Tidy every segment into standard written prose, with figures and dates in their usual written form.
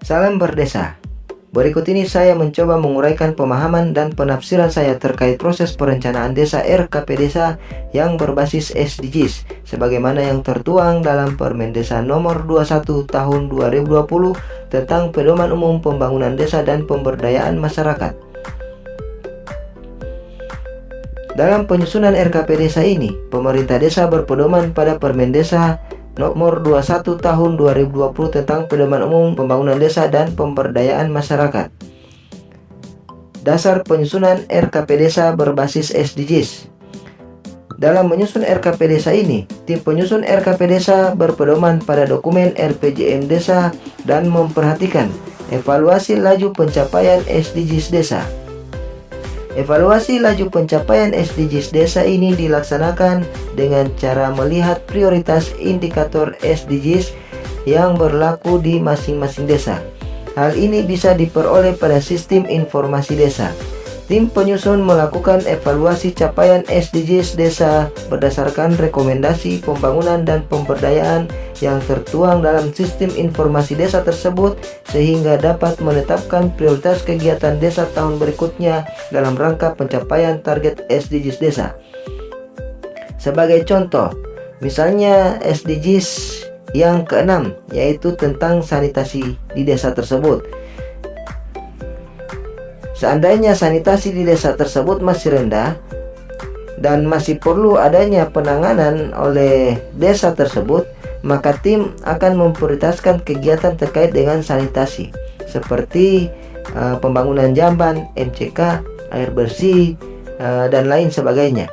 Salam berdesa. Berikut ini saya mencoba menguraikan pemahaman dan penafsiran saya terkait proses perencanaan desa RKP Desa yang berbasis SDGs sebagaimana yang tertuang dalam Permen Desa Nomor 21 Tahun 2020 tentang Pedoman Umum Pembangunan Desa dan Pemberdayaan Masyarakat. Dalam penyusunan RKP Desa ini, pemerintah desa berpedoman pada Permen Desa Nomor 21 Tahun 2020 tentang Pedoman Umum Pembangunan Desa dan Pemberdayaan Masyarakat. Dasar penyusunan RKP Desa berbasis SDGs. Dalam menyusun RKP Desa ini, tim penyusun RKP Desa berpedoman pada dokumen RPJM Desa dan memperhatikan evaluasi laju pencapaian SDGs Desa. Evaluasi laju pencapaian SDGs Desa ini dilaksanakan dengan cara melihat prioritas indikator SDGs yang berlaku di masing-masing desa. Hal ini bisa diperoleh pada sistem informasi desa. Tim penyusun melakukan evaluasi capaian SDGs Desa berdasarkan rekomendasi pembangunan dan pemberdayaan yang tertuang dalam sistem informasi desa tersebut sehingga dapat menetapkan prioritas kegiatan desa tahun berikutnya dalam rangka pencapaian target SDGs Desa. Sebagai contoh, misalnya SDGs yang keenam yaitu tentang sanitasi di desa tersebut. Seandainya sanitasi di desa tersebut masih rendah dan masih perlu adanya penanganan oleh desa tersebut, maka tim akan memprioritaskan kegiatan terkait dengan sanitasi seperti pembangunan jamban, MCK, air bersih, dan lain sebagainya.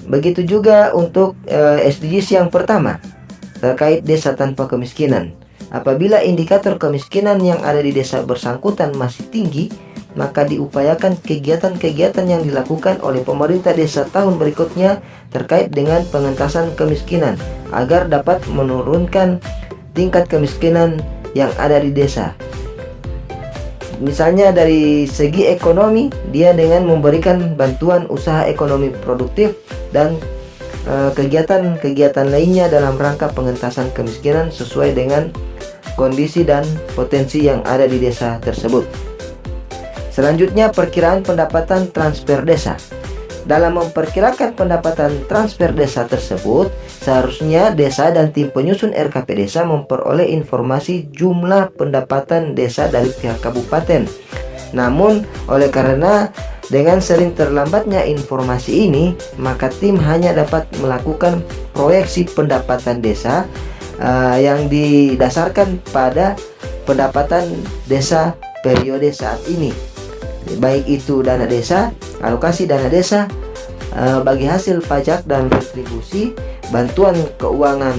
Begitu juga untuk SDGs yang pertama terkait desa tanpa kemiskinan. Apabila indikator kemiskinan yang ada di desa bersangkutan masih tinggi, maka diupayakan kegiatan-kegiatan yang dilakukan oleh pemerintah desa tahun berikutnya terkait dengan pengentasan kemiskinan agar dapat menurunkan tingkat kemiskinan yang ada di desa. Misalnya dari segi ekonomi, dia dengan memberikan bantuan usaha ekonomi produktif dan kegiatan-kegiatan lainnya dalam rangka pengentasan kemiskinan sesuai dengan kondisi dan potensi yang ada di desa tersebut. Selanjutnya, perkiraan pendapatan transfer desa. Dalam memperkirakan pendapatan transfer desa tersebut, seharusnya desa dan tim penyusun RKP Desa memperoleh informasi jumlah pendapatan desa dari pihak kabupaten. Namun, oleh karena dengan sering terlambatnya informasi ini, maka tim hanya dapat melakukan proyeksi pendapatan desa yang didasarkan pada pendapatan desa periode saat ini, baik itu dana desa, alokasi dana desa, bagi hasil pajak dan retribusi, bantuan keuangan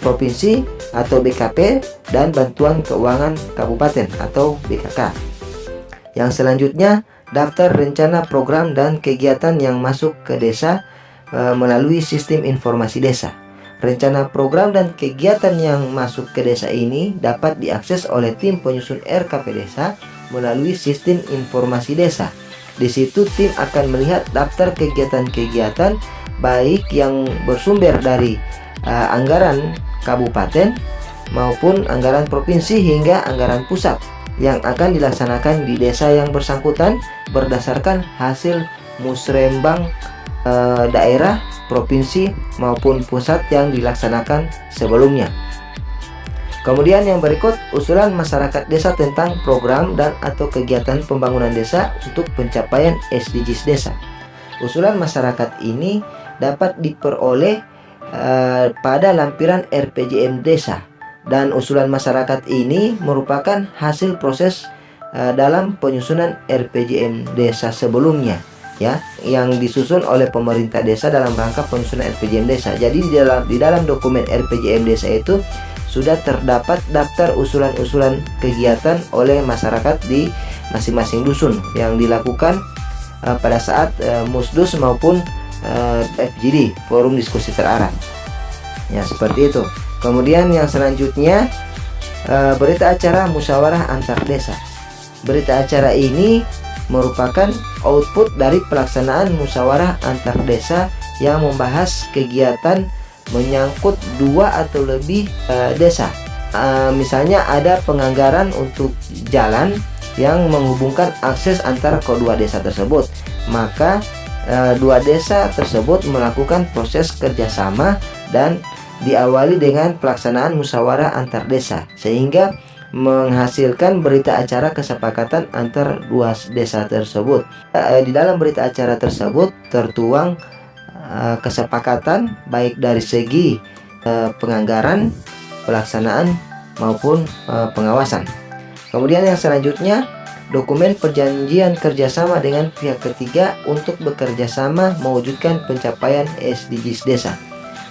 provinsi atau BKP, dan bantuan keuangan kabupaten atau BKK. Yang selanjutnya, daftar rencana program dan kegiatan yang masuk ke desa melalui sistem informasi desa. Rencana program dan kegiatan yang masuk ke desa ini dapat diakses oleh tim penyusun RKP Desa melalui sistem informasi desa. Di situ tim akan melihat daftar kegiatan-kegiatan baik yang bersumber dari anggaran kabupaten maupun anggaran provinsi hingga anggaran pusat yang akan dilaksanakan di desa yang bersangkutan berdasarkan hasil musrembang daerah, provinsi maupun pusat yang dilaksanakan sebelumnya. Kemudian yang berikut, usulan masyarakat desa tentang program dan atau kegiatan pembangunan desa untuk pencapaian SDGs desa. Usulan masyarakat ini dapat diperoleh pada lampiran RPJM Desa, dan usulan masyarakat ini merupakan hasil proses dalam penyusunan RPJM Desa sebelumnya, ya, yang disusun oleh pemerintah desa dalam rangka penyusunan RPJM Desa. Jadi di dalam dokumen RPJM Desa itu sudah terdapat daftar usulan-usulan kegiatan oleh masyarakat di masing-masing dusun yang dilakukan pada saat Musdus maupun FGD, Forum Diskusi Terarah. Ya, seperti itu. Kemudian yang selanjutnya, berita acara musyawarah antar desa. Berita acara ini merupakan output dari pelaksanaan musyawarah antar desa yang membahas kegiatan menyangkut 2 atau lebih desa misalnya ada penganggaran untuk jalan yang menghubungkan akses antara kedua desa tersebut, maka dua desa tersebut melakukan proses kerjasama dan diawali dengan pelaksanaan musyawarah antar desa, sehingga menghasilkan berita acara kesepakatan antar dua desa tersebut. Di dalam berita acara tersebut tertuang kesepakatan baik dari segi penganggaran, pelaksanaan maupun pengawasan. Kemudian yang selanjutnya, dokumen perjanjian kerjasama dengan pihak ketiga untuk bekerja sama mewujudkan pencapaian SDGs desa.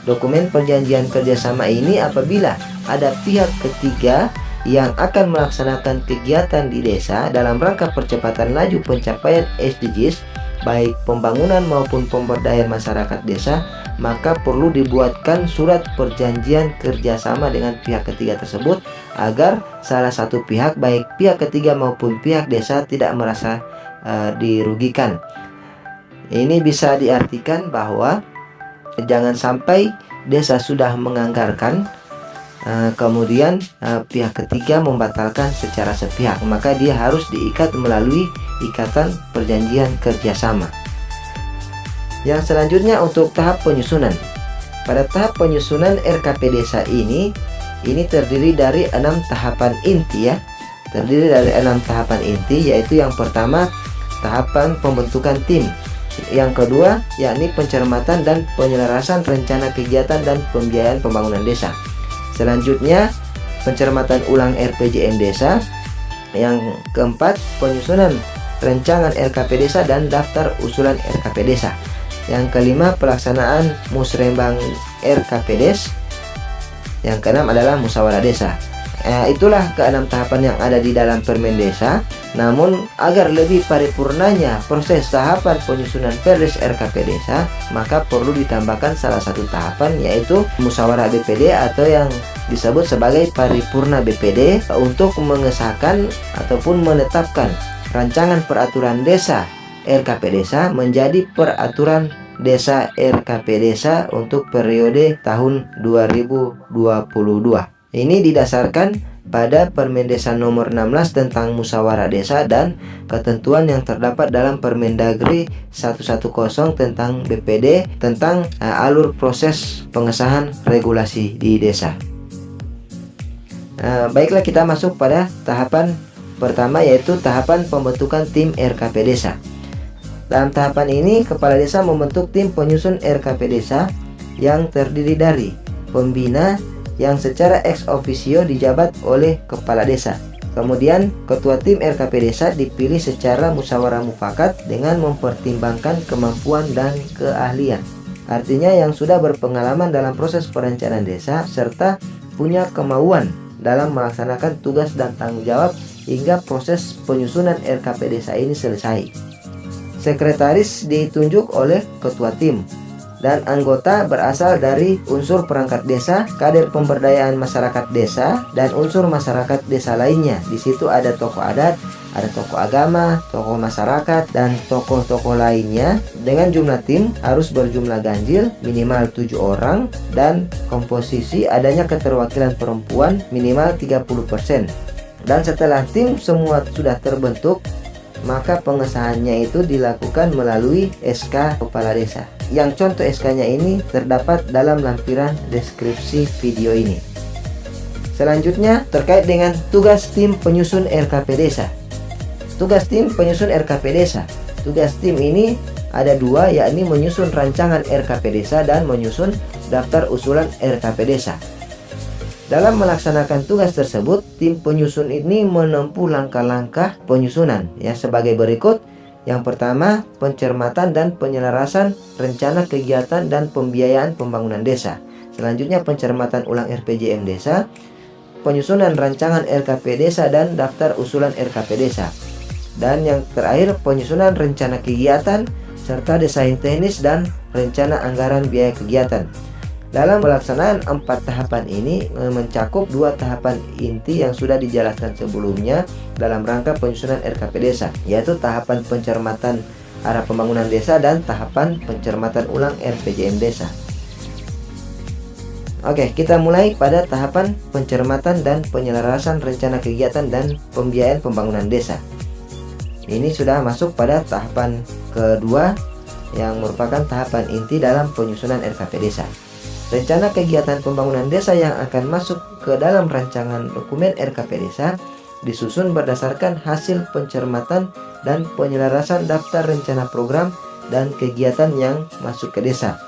Dokumen perjanjian kerjasama ini apabila ada pihak ketiga yang akan melaksanakan kegiatan di desa dalam rangka percepatan laju pencapaian SDGs, baik pembangunan maupun pemberdayaan masyarakat desa, maka perlu dibuatkan surat perjanjian kerjasama dengan pihak ketiga tersebut agar salah satu pihak, baik pihak ketiga maupun pihak desa, tidak merasa dirugikan. Ini bisa diartikan bahwa jangan sampai desa sudah menganggarkan kemudian pihak ketiga membatalkan secara sepihak, maka dia harus diikat melalui ikatan perjanjian kerjasama. Yang selanjutnya untuk tahap penyusunan. Pada tahap penyusunan RKP desa ini terdiri dari 6 tahapan inti ya. Terdiri dari 6 tahapan inti, yaitu yang pertama tahapan pembentukan tim. Yang kedua yakni pencermatan dan penyelarasan rencana kegiatan dan pembiayaan pembangunan desa. Selanjutnya pencermatan ulang RPJM desa. Yang keempat penyusunan rancangan RKP desa dan daftar usulan RKP desa. Yang kelima pelaksanaan musrembang RKP des. Yang keenam adalah musyawarah desa. Itulah keenam tahapan yang ada di dalam Permen Desa. Namun agar lebih paripurnanya proses tahapan penyusunan Perdes RKP desa, maka perlu ditambahkan salah satu tahapan, yaitu musyawarah BPD atau yang disebut sebagai paripurna BPD untuk mengesahkan ataupun menetapkan rancangan peraturan desa RKP desa menjadi peraturan desa RKP desa untuk periode tahun 2022. Ini didasarkan pada Permen Desa nomor 16 tentang musyawarah desa dan ketentuan yang terdapat dalam Permendagri 110 tentang BPD tentang alur proses pengesahan regulasi di desa. Baiklah, kita masuk pada tahapan pertama, yaitu tahapan pembentukan tim RKP desa. Dalam tahapan ini, kepala desa membentuk tim penyusun RKP desa yang terdiri dari pembina yang secara ex officio dijabat oleh kepala desa. Kemudian, ketua tim RKP desa dipilih secara musyawarah mufakat dengan mempertimbangkan kemampuan dan keahlian. Artinya yang sudah berpengalaman dalam proses perencanaan desa serta punya kemauan dalam melaksanakan tugas dan tanggung jawab hingga proses penyusunan RKP desa ini selesai. Sekretaris ditunjuk oleh ketua tim dan anggota berasal dari unsur perangkat desa, kader pemberdayaan masyarakat desa, dan unsur masyarakat desa lainnya. Di situ ada tokoh adat, ada tokoh agama, tokoh masyarakat, dan tokoh-tokoh lainnya. Dengan jumlah tim harus berjumlah ganjil minimal 7 orang dan komposisi adanya keterwakilan perempuan minimal 30%. Dan setelah tim semua sudah terbentuk, maka pengesahannya itu dilakukan melalui SK Kepala Desa. Yang contoh SK-nya ini terdapat dalam lampiran deskripsi video ini. Selanjutnya terkait dengan tugas tim penyusun RKP Desa. Tugas tim penyusun RKP Desa. Tugas tim ini ada dua, yakni menyusun rancangan RKP Desa dan menyusun daftar usulan RKP Desa. Dalam melaksanakan tugas tersebut, tim penyusun ini menempuh langkah-langkah penyusunan sebagai berikut. Yang pertama, pencermatan dan penyelarasan rencana kegiatan dan pembiayaan pembangunan desa. Selanjutnya, pencermatan ulang RPJM desa, penyusunan rancangan RKP desa dan daftar usulan RKP desa. Dan yang terakhir, penyusunan rencana kegiatan serta desain teknis dan rencana anggaran biaya kegiatan. Dalam pelaksanaan 4 tahapan ini mencakup 2 tahapan inti yang sudah dijelaskan sebelumnya dalam rangka penyusunan RKP desa, yaitu tahapan pencermatan arah pembangunan desa dan tahapan pencermatan ulang RPJM desa. Oke, kita mulai pada tahapan pencermatan dan penyelarasan rencana kegiatan dan pembiayaan pembangunan desa. Ini sudah masuk pada tahapan kedua yang merupakan tahapan inti dalam penyusunan RKP desa. Rencana kegiatan pembangunan desa yang akan masuk ke dalam rancangan dokumen RKP desa disusun berdasarkan hasil pencermatan dan penyelarasan daftar rencana program dan kegiatan yang masuk ke desa.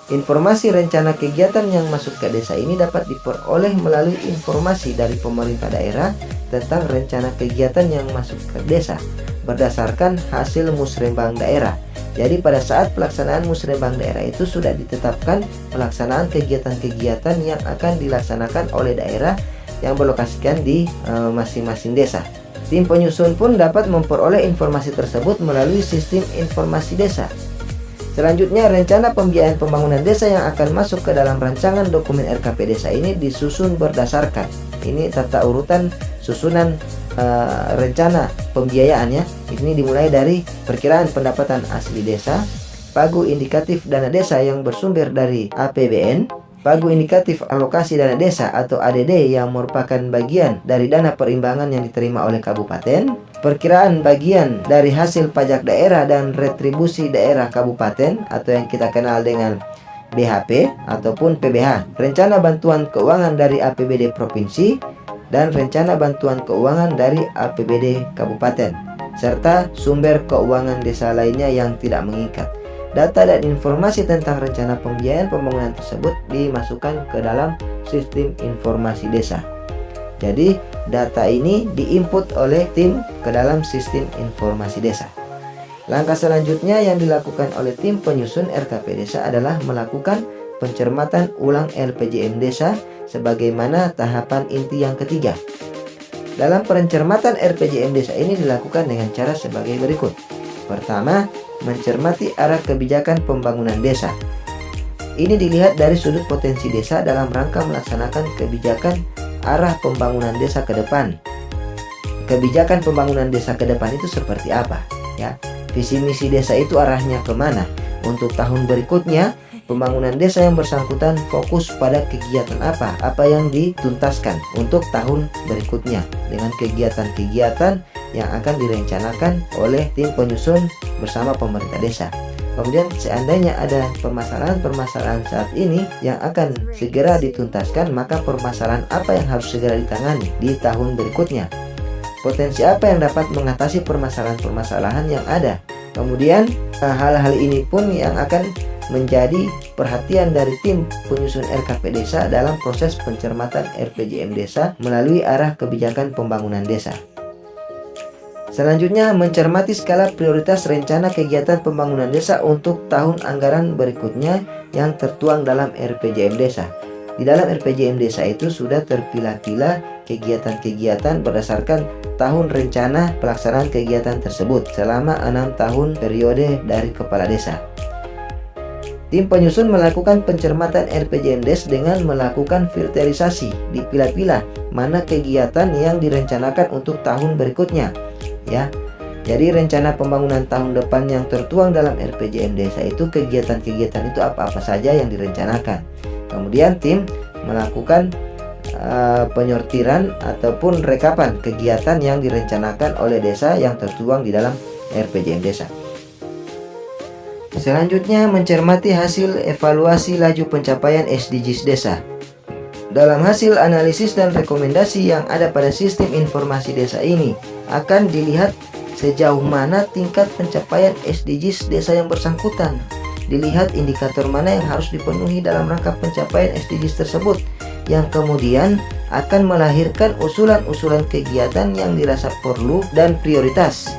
Informasi rencana kegiatan yang masuk ke desa ini dapat diperoleh melalui informasi dari pemerintah daerah tentang rencana kegiatan yang masuk ke desa berdasarkan hasil musrembang daerah. Jadi pada saat pelaksanaan musrembang daerah itu sudah ditetapkan pelaksanaan kegiatan-kegiatan yang akan dilaksanakan oleh daerah yang berlokasikan di masing-masing desa. Tim penyusun pun dapat memperoleh informasi tersebut melalui sistem informasi desa. Selanjutnya, rencana pembiayaan pembangunan desa yang akan masuk ke dalam rancangan dokumen RKP desa ini disusun berdasarkan. Ini tata urutan susunan rencana pembiayaan ya. Ini dimulai dari perkiraan pendapatan asli desa, pagu indikatif dana desa yang bersumber dari APBN, pagu indikatif alokasi dana desa atau ADD yang merupakan bagian dari dana perimbangan yang diterima oleh kabupaten, perkiraan bagian dari hasil pajak daerah dan retribusi daerah kabupaten atau yang kita kenal dengan BHP ataupun PBH, rencana bantuan keuangan dari APBD provinsi dan rencana bantuan keuangan dari APBD kabupaten, serta sumber keuangan desa lainnya yang tidak mengikat. Data dan informasi tentang rencana pembiayaan pembangunan tersebut dimasukkan ke dalam sistem informasi desa. Jadi, data ini diinput oleh tim ke dalam sistem informasi desa. Langkah selanjutnya yang dilakukan oleh tim penyusun RKP desa adalah melakukan pencermatan ulang RPJM desa sebagaimana tahapan inti yang ketiga. Dalam pencermatan RPJM desa ini dilakukan dengan cara sebagai berikut. Pertama, mencermati arah kebijakan pembangunan desa. Ini dilihat dari sudut potensi desa dalam rangka melaksanakan kebijakan arah pembangunan desa ke depan. Kebijakan pembangunan desa ke depan itu seperti apa? Ya, visi misi desa itu arahnya kemana? Untuk tahun berikutnya, pembangunan desa yang bersangkutan fokus pada kegiatan apa yang dituntaskan untuk tahun berikutnya dengan kegiatan-kegiatan yang akan direncanakan oleh tim penyusun bersama pemerintah desa. Kemudian seandainya ada permasalahan-permasalahan saat ini yang akan segera dituntaskan, maka permasalahan apa yang harus segera ditangani di tahun berikutnya? Potensi apa yang dapat mengatasi permasalahan-permasalahan yang ada? Kemudian hal-hal ini pun yang akan menjadi perhatian dari tim penyusun RKP desa dalam proses pencermatan RPJM desa melalui arah kebijakan pembangunan desa. Selanjutnya, mencermati skala prioritas rencana kegiatan pembangunan desa untuk tahun anggaran berikutnya yang tertuang dalam RPJM desa. Di dalam RPJM desa itu sudah terpilah-pilah kegiatan-kegiatan berdasarkan tahun rencana pelaksanaan kegiatan tersebut selama 6 tahun periode dari kepala desa. Tim penyusun melakukan pencermatan RPJM Des dengan melakukan filterisasi, dipilah-pilah mana kegiatan yang direncanakan untuk tahun berikutnya. Ya, jadi rencana pembangunan tahun depan yang tertuang dalam RPJM desa itu kegiatan-kegiatan itu apa-apa saja yang direncanakan. Kemudian tim melakukan penyortiran ataupun rekapan kegiatan yang direncanakan oleh desa yang tertuang di dalam RPJM desa. Selanjutnya, mencermati hasil evaluasi laju pencapaian SDGs desa. Dalam hasil analisis dan rekomendasi yang ada pada sistem informasi desa ini akan dilihat sejauh mana tingkat pencapaian SDGs desa yang bersangkutan. Dilihat indikator mana yang harus dipenuhi dalam rangka pencapaian SDGs tersebut, yang kemudian akan melahirkan usulan-usulan kegiatan yang dirasa perlu dan prioritas.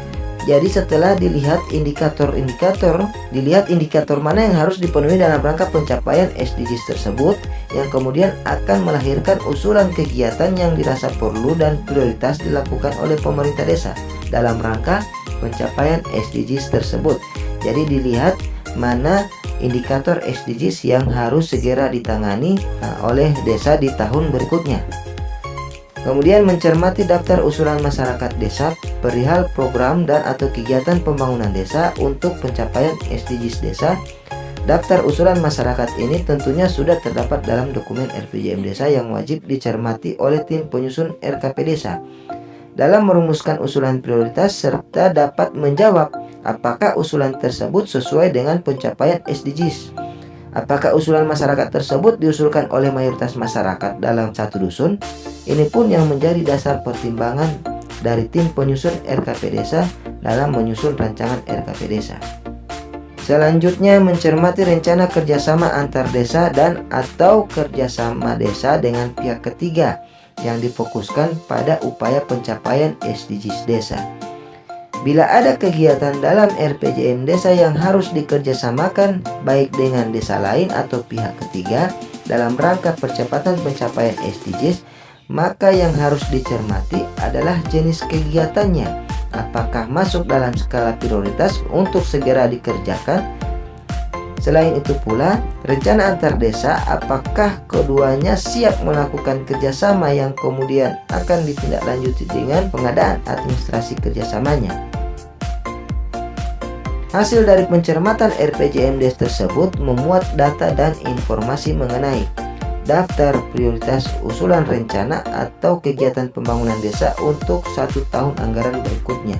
Jadi setelah dilihat indikator mana yang harus dipenuhi dalam rangka pencapaian SDGs tersebut, yang kemudian akan melahirkan usulan kegiatan yang dirasa perlu dan prioritas dilakukan oleh pemerintah desa dalam rangka pencapaian SDGs tersebut. Jadi dilihat mana indikator SDGs yang harus segera ditangani oleh desa di tahun berikutnya. Kemudian mencermati daftar usulan masyarakat desa perihal program dan atau kegiatan pembangunan desa untuk pencapaian SDGs desa Daftar usulan masyarakat ini tentunya sudah terdapat dalam dokumen RPJM Desa yang wajib dicermati oleh tim penyusun RKP Desa dalam merumuskan usulan prioritas serta dapat menjawab apakah usulan tersebut sesuai dengan pencapaian SDGs. Apakah usulan masyarakat tersebut diusulkan oleh mayoritas masyarakat dalam satu dusun? Ini pun yang menjadi dasar pertimbangan dari tim penyusun RKP Desa dalam menyusun rancangan RKP Desa. Selanjutnya, mencermati rencana kerjasama antar desa dan atau kerjasama desa dengan pihak ketiga yang difokuskan pada upaya pencapaian SDGs desa. Bila ada kegiatan dalam RPJM Desa yang harus dikerjasamakan baik dengan desa lain atau pihak ketiga dalam rangka percepatan pencapaian SDGs, maka yang harus dicermati adalah jenis kegiatannya, apakah masuk dalam skala prioritas untuk segera dikerjakan. Selain itu pula, rencana antar desa, apakah keduanya siap melakukan kerjasama yang kemudian akan ditindaklanjuti dengan pengadaan administrasi kerjasamanya. Hasil dari pencermatan RPJM Desa tersebut memuat data dan informasi mengenai daftar prioritas usulan rencana atau kegiatan pembangunan desa untuk 1 tahun anggaran berikutnya.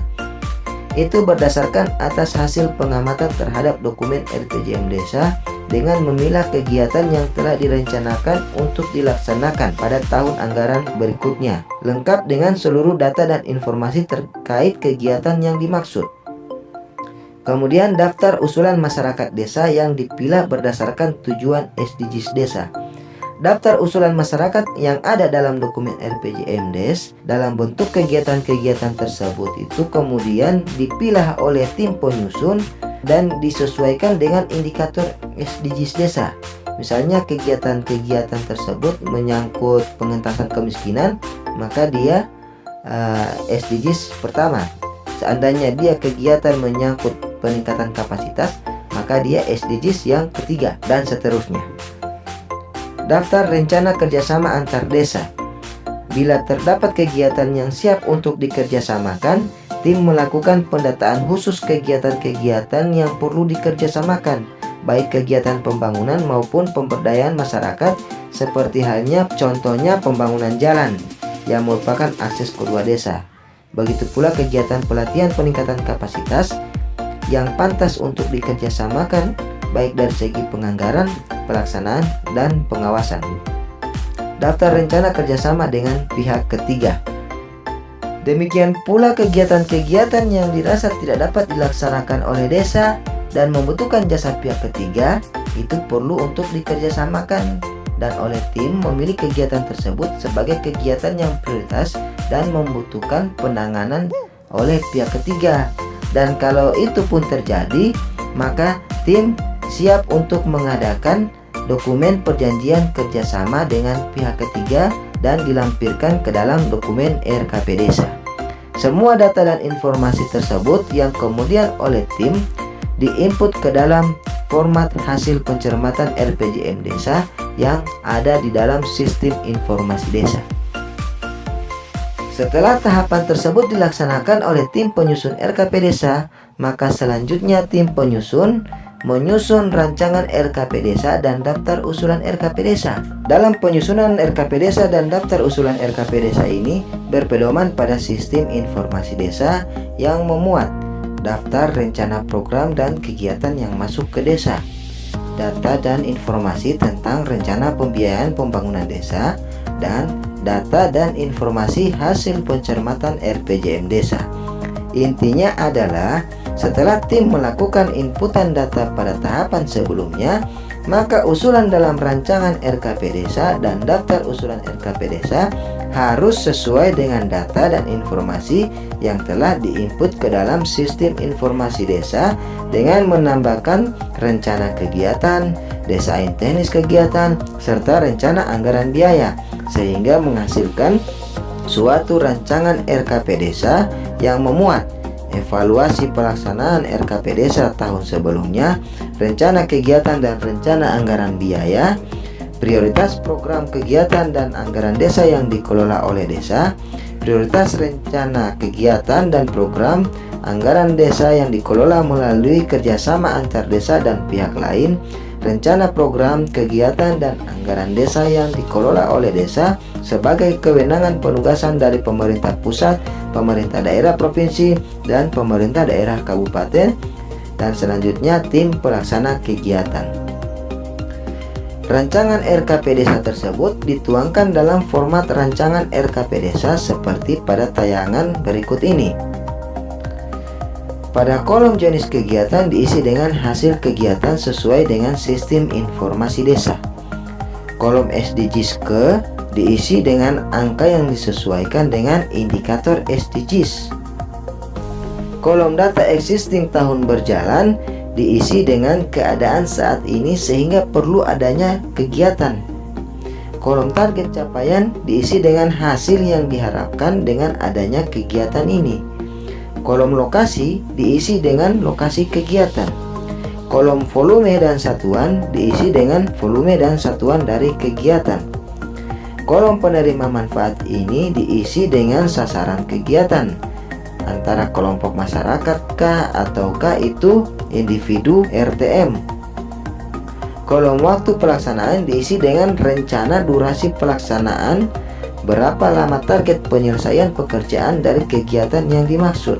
Itu berdasarkan atas hasil pengamatan terhadap dokumen RPJM Desa dengan memilah kegiatan yang telah direncanakan untuk dilaksanakan pada tahun anggaran berikutnya, lengkap dengan seluruh data dan informasi terkait kegiatan yang dimaksud. Kemudian daftar usulan masyarakat desa yang dipilah berdasarkan tujuan SDGs desa. Daftar usulan masyarakat yang ada dalam dokumen RPJM Des dalam bentuk kegiatan-kegiatan tersebut itu kemudian dipilah oleh tim penyusun dan disesuaikan dengan indikator SDGs desa. Misalnya kegiatan-kegiatan tersebut menyangkut pengentasan kemiskinan, maka dia SDGs pertama. Seandainya dia kegiatan menyangkut peningkatan kapasitas, maka dia SDGs yang ketiga, dan seterusnya. Daftar rencana kerjasama antar desa. Bila terdapat kegiatan yang siap untuk dikerjasamakan, tim melakukan pendataan khusus kegiatan-kegiatan yang perlu dikerjasamakan, baik kegiatan pembangunan maupun pemberdayaan masyarakat, seperti halnya contohnya pembangunan jalan yang merupakan akses kedua desa. Begitu pula kegiatan pelatihan peningkatan kapasitas yang pantas untuk dikerjasamakan, baik dari segi penganggaran, pelaksanaan, dan pengawasan. Daftar rencana kerjasama dengan pihak ketiga. Demikian pula kegiatan-kegiatan yang dirasa tidak dapat dilaksanakan oleh desa dan membutuhkan jasa pihak ketiga, itu perlu untuk dikerjasamakan, dan oleh tim memilih kegiatan tersebut sebagai kegiatan yang prioritas dan membutuhkan penanganan oleh pihak ketiga. Dan kalau itu pun terjadi, maka tim siap untuk mengadakan dokumen perjanjian kerjasama dengan pihak ketiga dan dilampirkan ke dalam dokumen RKP Desa. Semua data dan informasi tersebut yang kemudian oleh tim diinput ke dalam format hasil pencermatan RPJM Desa yang ada di dalam sistem informasi desa. Setelah tahapan tersebut dilaksanakan oleh tim penyusun RKP Desa, maka selanjutnya tim penyusun menyusun rancangan RKP Desa dan daftar usulan RKP Desa. Dalam penyusunan RKP Desa dan daftar usulan RKP Desa ini berpedoman pada sistem informasi desa yang memuat daftar rencana program dan kegiatan yang masuk ke desa, data dan informasi tentang rencana pembiayaan pembangunan desa, dan data dan informasi hasil pencermatan RPJM Desa. Intinya adalah setelah tim melakukan inputan data pada tahapan sebelumnya, maka usulan dalam rancangan RKP Desa dan daftar usulan RKP Desa harus sesuai dengan data dan informasi yang telah diinput ke dalam sistem informasi desa dengan menambahkan rencana kegiatan, desain teknis kegiatan, serta rencana anggaran biaya, sehingga menghasilkan suatu rancangan RKP Desa yang memuat evaluasi pelaksanaan RKP Desa tahun sebelumnya, rencana kegiatan dan rencana anggaran biaya, prioritas program kegiatan dan anggaran desa yang dikelola oleh desa, prioritas rencana kegiatan dan program, anggaran desa yang dikelola melalui kerjasama antar desa dan pihak lain, rencana program, kegiatan, dan anggaran desa yang dikelola oleh desa sebagai kewenangan penugasan dari pemerintah pusat, pemerintah daerah provinsi, dan pemerintah daerah kabupaten, dan selanjutnya tim pelaksana kegiatan. Rancangan RKP Desa tersebut dituangkan dalam format rancangan RKP Desa seperti pada tayangan berikut ini. Pada kolom jenis kegiatan diisi dengan hasil kegiatan sesuai dengan sistem informasi desa. Kolom SDGs ke diisi dengan angka yang disesuaikan dengan indikator SDGs. Kolom data existing tahun berjalan diisi dengan keadaan saat ini sehingga perlu adanya kegiatan. Kolom target capaian diisi dengan hasil yang diharapkan dengan adanya kegiatan ini. Kolom lokasi diisi dengan lokasi kegiatan. Kolom volume dan satuan diisi dengan volume dan satuan dari kegiatan. Kolom penerima manfaat ini diisi dengan sasaran kegiatan, antara kelompok masyarakat kah ataukah itu individu RTM. Kolom waktu pelaksanaan diisi dengan rencana durasi pelaksanaan, berapa lama target penyelesaian pekerjaan dari kegiatan yang dimaksud.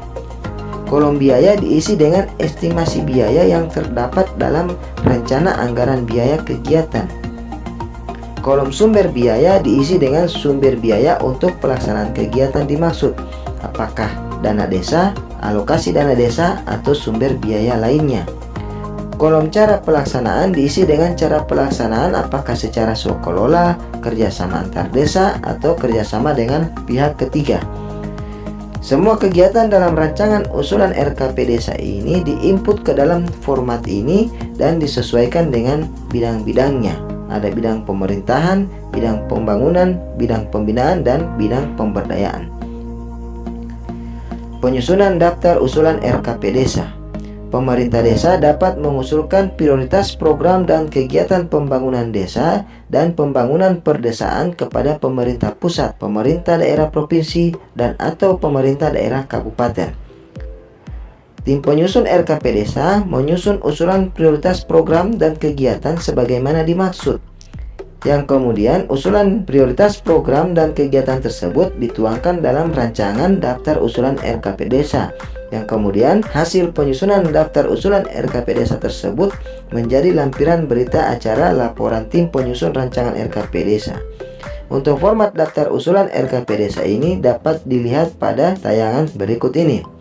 Kolom biaya diisi dengan estimasi biaya yang terdapat dalam rencana anggaran biaya kegiatan. Kolom sumber biaya diisi dengan sumber biaya untuk pelaksanaan kegiatan dimaksud, apakah dana desa, alokasi dana desa, atau sumber biaya lainnya. Kolom cara pelaksanaan diisi dengan cara pelaksanaan, apakah secara swakolola, kerjasama antar desa, atau kerjasama dengan pihak ketiga. Semua kegiatan dalam rancangan usulan RKP Desa ini diinput ke dalam format ini dan disesuaikan dengan bidang-bidangnya. Ada bidang pemerintahan, bidang pembangunan, bidang pembinaan, dan bidang pemberdayaan. Penyusunan daftar usulan RKP Desa. Pemerintah desa dapat mengusulkan prioritas program dan kegiatan pembangunan desa dan pembangunan perdesaan kepada pemerintah pusat, pemerintah daerah provinsi, dan atau pemerintah daerah kabupaten. Tim penyusun RKP Desa menyusun usulan prioritas program dan kegiatan sebagaimana dimaksud, yang kemudian usulan prioritas program dan kegiatan tersebut dituangkan dalam rancangan daftar usulan RKP Desa, yang kemudian hasil penyusunan daftar usulan RKP Desa tersebut menjadi lampiran berita acara laporan tim penyusun rancangan RKP Desa. Untuk format daftar usulan RKP Desa ini dapat dilihat pada tayangan berikut ini.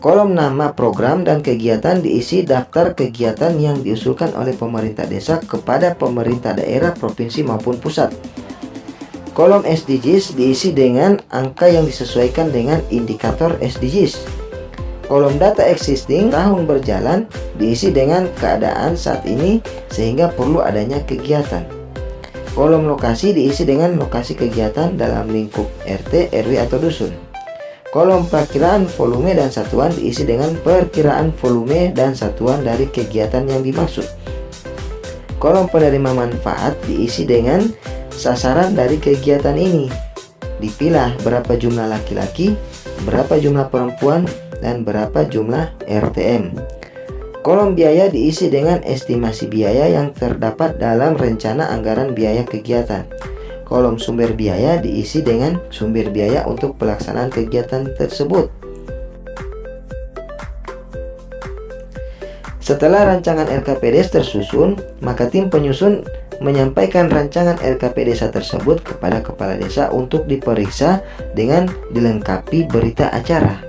Kolom nama program dan kegiatan diisi daftar kegiatan yang diusulkan oleh pemerintah desa kepada pemerintah daerah, provinsi maupun pusat. Kolom SDGs diisi dengan angka yang disesuaikan dengan indikator SDGs. Kolom data existing tahun berjalan diisi dengan keadaan saat ini sehingga perlu adanya kegiatan. Kolom lokasi diisi dengan lokasi kegiatan dalam lingkup RT, RW, atau dusun. Kolom perkiraan volume dan satuan diisi dengan perkiraan volume dan satuan dari kegiatan yang dimaksud. Kolom penerima manfaat diisi dengan sasaran dari kegiatan ini. Dipilah berapa jumlah laki-laki, berapa jumlah perempuan, dan berapa jumlah RTM. Kolom biaya diisi dengan estimasi biaya yang terdapat dalam rencana anggaran biaya kegiatan. Kolom sumber biaya diisi dengan sumber biaya untuk pelaksanaan kegiatan tersebut. Setelah rancangan RKP Desa tersusun, maka tim penyusun menyampaikan rancangan RKP Desa tersebut kepada kepala desa untuk diperiksa dengan dilengkapi berita acara.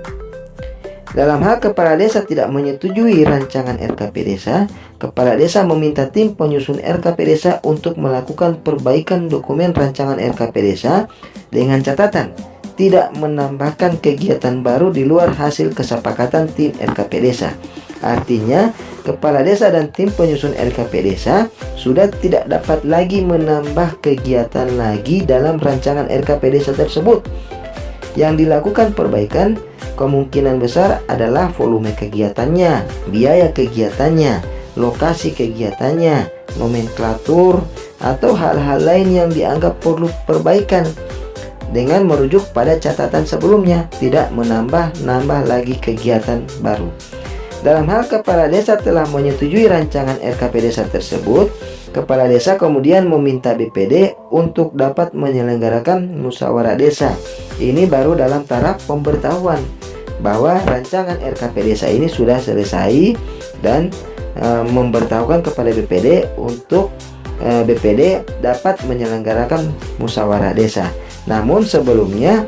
Dalam hal kepala desa tidak menyetujui rancangan RKP Desa, kepala desa meminta tim penyusun RKP Desa untuk melakukan perbaikan dokumen rancangan RKP Desa dengan catatan tidak menambahkan kegiatan baru di luar hasil kesepakatan tim RKP Desa. Artinya, kepala desa dan tim penyusun RKP Desa sudah tidak dapat lagi menambah kegiatan lagi dalam rancangan RKP Desa tersebut. Yang dilakukan perbaikan kemungkinan besar adalah volume kegiatannya, biaya kegiatannya, lokasi kegiatannya, nomenklatur, atau hal-hal lain yang dianggap perlu perbaikan. dengan merujuk pada catatan sebelumnya, tidak menambah-nambah lagi kegiatan baru. Dalam hal kepala desa telah menyetujui rancangan RKP desa tersebut, kepala desa kemudian meminta BPD untuk dapat menyelenggarakan musyawarah desa. Ini baru dalam taraf pemberitahuan bahwa rancangan RKP desa ini sudah selesai dan memberitahukan kepada BPD untuk BPD dapat menyelenggarakan musyawarah desa. Namun sebelumnya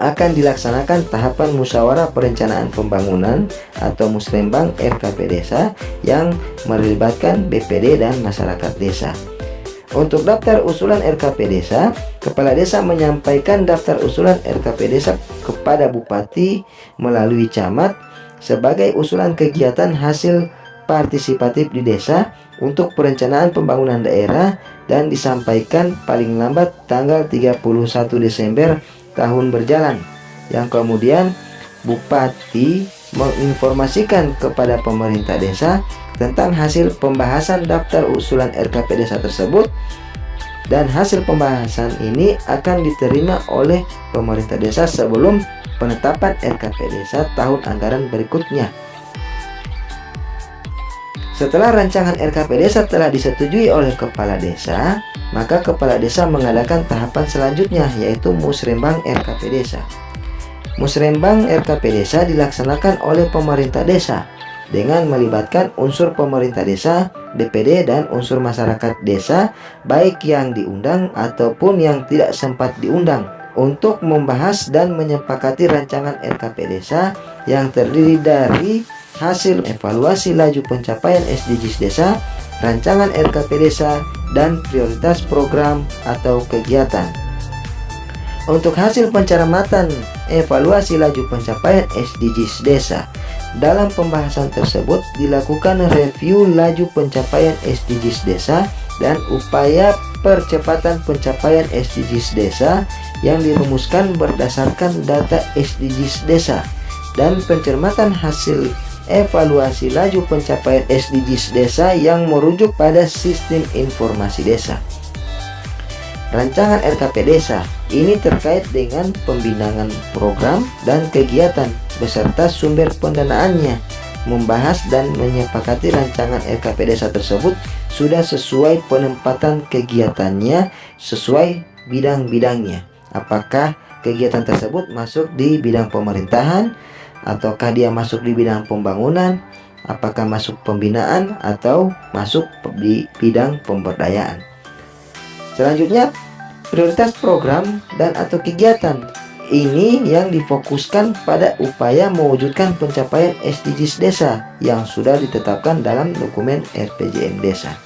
akan dilaksanakan tahapan musyawarah perencanaan pembangunan atau musrembang RKP desa yang melibatkan BPD dan masyarakat desa. Untuk daftar usulan RKP desa, kepala desa menyampaikan daftar usulan RKP desa kepada bupati melalui camat sebagai usulan kegiatan hasil partisipatif di desa untuk perencanaan pembangunan daerah dan disampaikan paling lambat tanggal 31 Desember tahun berjalan, yang kemudian bupati menginformasikan kepada pemerintah desa tentang hasil pembahasan daftar usulan RKP desa tersebut, dan hasil pembahasan ini akan diterima oleh pemerintah desa sebelum penetapan RKP desa tahun anggaran berikutnya. Setelah rancangan RKP desa telah disetujui oleh kepala desa, maka kepala desa mengadakan tahapan selanjutnya, yaitu musrembang RKP desa. Musrembang RKP desa dilaksanakan oleh pemerintah desa dengan melibatkan unsur pemerintah desa, BPD, dan unsur masyarakat desa, baik yang diundang ataupun yang tidak sempat diundang, untuk membahas dan menyepakati rancangan RKP desa yang terdiri dari hasil evaluasi laju pencapaian SDGs desa, rancangan RKP desa, dan prioritas program atau kegiatan. Untuk hasil pencermatan evaluasi laju pencapaian SDGs desa, dalam pembahasan tersebut dilakukan review laju pencapaian SDGs desa dan upaya percepatan pencapaian SDGs desa yang dirumuskan berdasarkan data SDGs desa, dan pencermatan hasil evaluasi laju pencapaian SDGs desa yang merujuk pada sistem informasi desa. Rancangan RKP desa ini terkait dengan pembinaan program dan kegiatan beserta sumber pendanaannya, membahas dan menyepakati rancangan RKP desa tersebut sudah sesuai penempatan kegiatannya sesuai bidang-bidangnya. Apakah kegiatan tersebut masuk di bidang pemerintahan, ataukah dia masuk di bidang pembangunan, apakah masuk pembinaan, atau masuk di bidang pemberdayaan. Selanjutnya, prioritas program dan atau kegiatan. Ini yang difokuskan pada upaya mewujudkan pencapaian SDGs desa yang sudah ditetapkan dalam dokumen RPJM desa.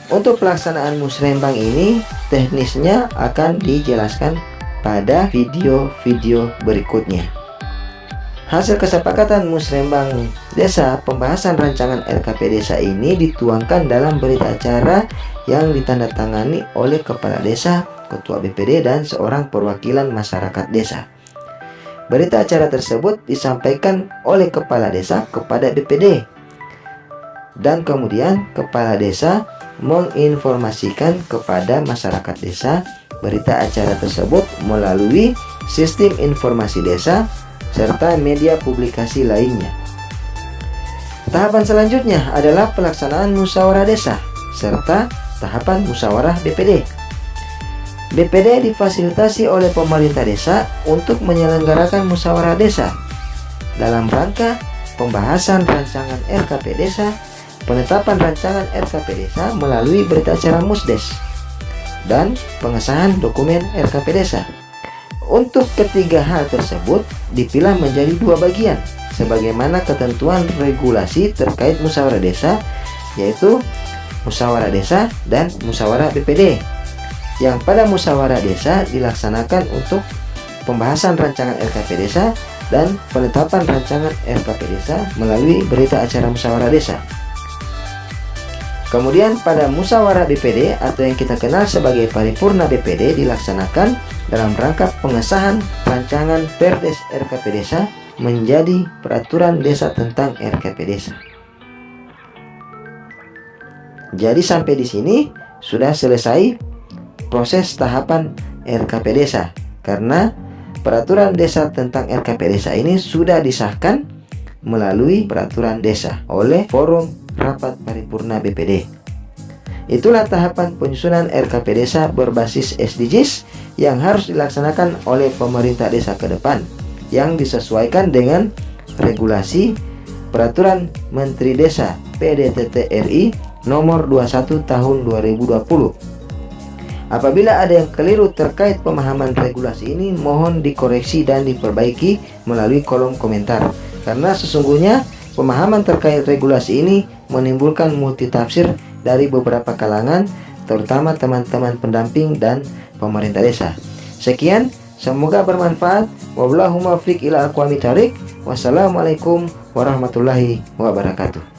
Untuk pelaksanaan musrembang ini, teknisnya akan dijelaskan pada video-video berikutnya. Hasil kesepakatan musrembang desa pembahasan rancangan RKP desa ini dituangkan dalam berita acara yang ditandatangani oleh kepala desa, ketua BPD, dan seorang perwakilan masyarakat desa. Berita acara tersebut disampaikan oleh kepala desa kepada BPD, dan kemudian kepala desa menginformasikan kepada masyarakat desa berita acara tersebut melalui sistem informasi desa serta media publikasi lainnya. Tahapan selanjutnya adalah pelaksanaan musyawarah desa serta tahapan musyawarah BPD. BPD difasilitasi oleh pemerintah desa untuk menyelenggarakan musyawarah desa dalam rangka pembahasan rancangan RKP desa, penetapan rancangan RKP desa melalui berita acara Musdes, dan pengesahan dokumen RKP desa. Untuk ketiga hal tersebut dipilah menjadi dua bagian sebagaimana ketentuan regulasi terkait musyawarah desa, yaitu musyawarah desa dan musyawarah BPD. Yang pada musyawarah desa dilaksanakan untuk pembahasan rancangan RKP desa dan penetapan rancangan RKP desa melalui berita acara musyawarah desa. Kemudian pada musyawarah BPD atau yang kita kenal sebagai paripurna BPD dilaksanakan dalam rangka pengesahan rancangan Perdes RKP desa menjadi peraturan desa tentang RKP desa. Jadi sampai di sini sudah selesai proses tahapan RKP Desa, karena peraturan desa tentang RKP Desa ini sudah disahkan melalui peraturan desa oleh forum rapat paripurna BPD. Itulah tahapan penyusunan RKP Desa berbasis SDGs yang harus dilaksanakan oleh pemerintah desa ke depan, yang disesuaikan dengan regulasi Peraturan Menteri Desa PDTT RI nomor 21 tahun 2020. Apabila ada yang keliru terkait pemahaman regulasi ini, mohon dikoreksi dan diperbaiki melalui kolom komentar, karena sesungguhnya pemahaman terkait regulasi ini menimbulkan multitafsir dari beberapa kalangan, terutama teman-teman pendamping dan pemerintah desa. Sekian, semoga bermanfaat. Wallahumma fiq ila aqwamit thariq. Wassalamualaikum warahmatullahi wabarakatuh.